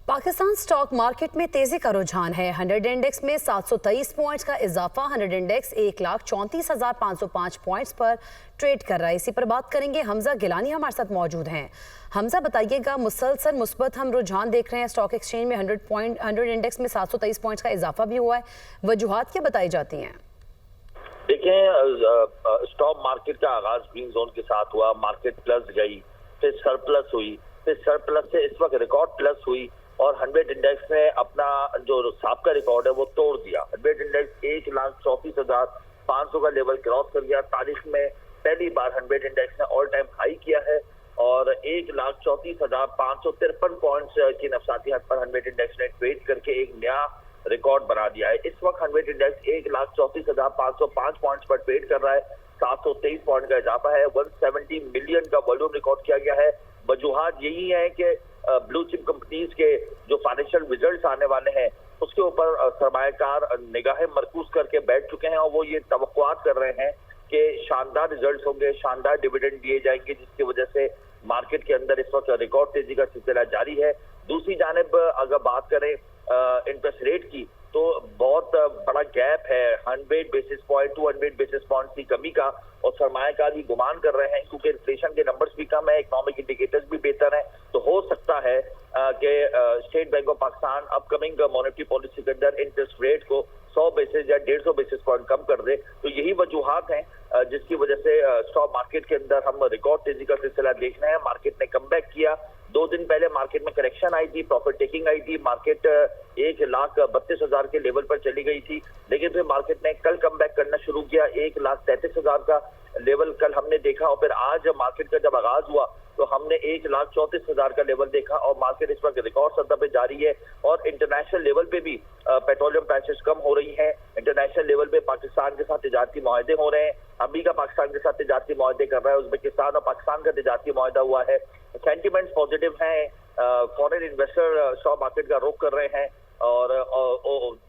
Pakistan stock market में तेजी का रुझान है। 100 इंडेक्स में 723 पॉइंट्स का इजाफा। 100 इंडेक्स 1,34,505 पॉइंट्स पर ट्रेड कर रहा है। इसी पर बात करेंगे। हमजा गिलानी हमारे साथ मौजूद हैं। हमजा, बताइएगा, मुसलसल मुस्बत हम रुझान देख रहे हैं स्टॉक एक्सचेंज में। 100 इंडेक्स में 723 पॉइंट्स का इजाफा भी हुआ है। वजूहात क्या बताई जाती हैं? देखें, स्टॉक मार्केट का आगाज ग्रीन जोन के साथ हुआ। मार्केट प्लस गई, फिर सरप्लस हुई, फिर सरप्लस से इस वक्त रिकॉर्ड प्लस हुई और 100 इंडेक्स ने अपना जो साबका रिकॉर्ड है वो तोड़ दिया। 100 इंडेक्स 1,34,500 का लेवल क्रॉस कर गया। तारीख में पहली बार 100 इंडेक्स ने ऑल टाइम हाई किया है और 1,34,553 पॉइंट्स की नफसाती हद पर 100 इंडेक्स ने ट्रेड करके एक नया रिकॉर्ड बना दिया है। इस वक्त 100 इंडेक्स 1,34,505 पॉइंट्स पर ट्रेड कर रहा है। 723 पॉइंट का इजाफा है। 170 मिलियन का वॉल्यूम रिकॉर्ड किया गया है। वजूहात यही है कि ब्लू चिप कंपनीज के जो फाइनेंशियल रिजल्ट्स आने वाले हैं उसके ऊपर सरमायाकार निगाहें मरकूज करके बैठ चुके हैं और वो ये तवक्कुआत कर रहे हैं कि शानदार रिजल्ट्स होंगे, शानदार डिविडेंड दिए जाएंगे, जिसकी वजह से मार्केट के अंदर इस वक्त रिकॉर्ड तेजी का सिलसिला जारी है। दूसरी जानिब अगर बात करें इंटरेस्ट रेट की, तो बहुत बड़ा गैप है 100 बेसिस पॉइंट 200 बेसिस पॉइंट की कमी का और सरमायाकार भी गुमान कर रहे हैं क्योंकि इन्फ्लेशन के नंबर्स भी कम है, इकोनॉमिक इंडिकेटर्स भी बेहतर हैं। तो हो सकता है कि state bank of Pakistan upcoming monetary policy के अंदर इंटरेस्ट रेट को 100 बेसिस या 150 बेसिस पॉइंट कम कर दे। तो यही वजूहात हैं जिसकी वजह से स्टॉक मार्केट के अंदर हम रिकॉर्ड तेजी का सिलसिला देख रहे हैं। मार्केट ने कमबैक किया। 2 दिन पहले मार्केट में करेक्शन आई थी, प्रॉफिट टेकिंग आई थी। मार्केट 1,32,000 के लेवल पर चली गई थी, लेकिन फिर मार्केट ने कल कमबैक करना शुरू किया। 1,33,000 का लेवल कल हमने देखा और फिर आज मार्केट का जब आगाज हुआ तो हमने 1,34,000 का लेवल देखा और मार्केट इस वक्त रिकॉर्ड सतह पे जारी है। और इंटरनेशनल लेवल पे भी पेट्रोलियम प्राइसेस कम हो रही हैं। इंटरनेशनल लेवल पे पाकिस्तान के साथ तिजारती मुआहदे हो रहे हैं। अमेरिका पाकिस्तान के साथ तिजारती मुआहदे कर रहा है। उज्बेकिस्तान और पाकिस्तान का तिजारती मुआहदा हुआ है। सेंटिमेंट्स पॉजिटिव हैं। फॉरेन इन्वेस्टर स्टॉक मार्केट का रुख कर रहे हैं और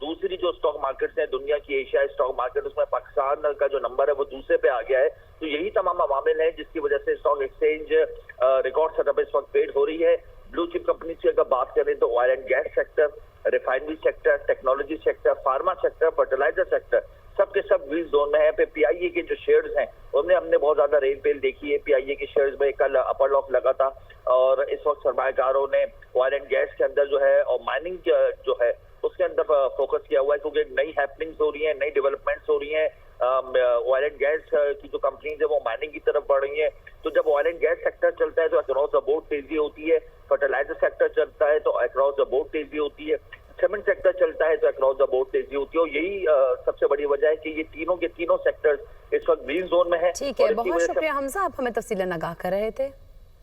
दूसरी जो स्टॉक मार्केट्स हैं दुनिया की, एशिया स्टॉक मार्केट, उसमें पाकिस्तान का जो नंबर है वो दूसरे पे आ गया है। तो यही तमाम अवामिल हैं जिसकी वजह से स्टॉक एक्सचेंज रिकॉर्ड सतह पर इस वक्त ट्रेड हो रही है। ब्लू चिप कंपनी की अगर बात करें तो oil and gas sector, refinery sector, technology sector, pharma sector, fertiliser sector, सब के सब ग्रीन जोन में है। फिर पीआईए के जो शेयर्स हैं उनमें हमने बहुत ज्यादा रेल पेल देखी है। पीआईए के शेयर्स में कल अपर लॉक लगा था और इस वक्त सरमायाकारों ने ऑयल एंड गैस के अंदर जो है और माइनिंग जो है उसके अंदर फोकस किया हुआ है क्योंकि नई हैपनिंग्स हो रही हैं, नई डेवलपमेंट्स हो रही हैं। ऑयल एंड गैस की जो कंपनीज है वो माइनिंग की तरफ बढ़ रही हैं। तो जब ऑयल एंड गैस सेक्टर चलता है तो अक्रॉस द बोर्ड तेजी होती है। फर्टिलाइजर सेक्टर चलता है तो अक्रॉस द बोर्ड तेजी होती है। सीमेंट सेक्टर चलता है तो अक्रॉस द बोर्ड तेजी होती है और यही सबसे बड़ी वजह है कि ये तीनों के तीनों सेक्टर्स इस वक्त ग्रीन जोन में है। ठीक है, बहुत शुक्रिया हमजा, आप हमें तफसीलन आगाह कर रहे थे।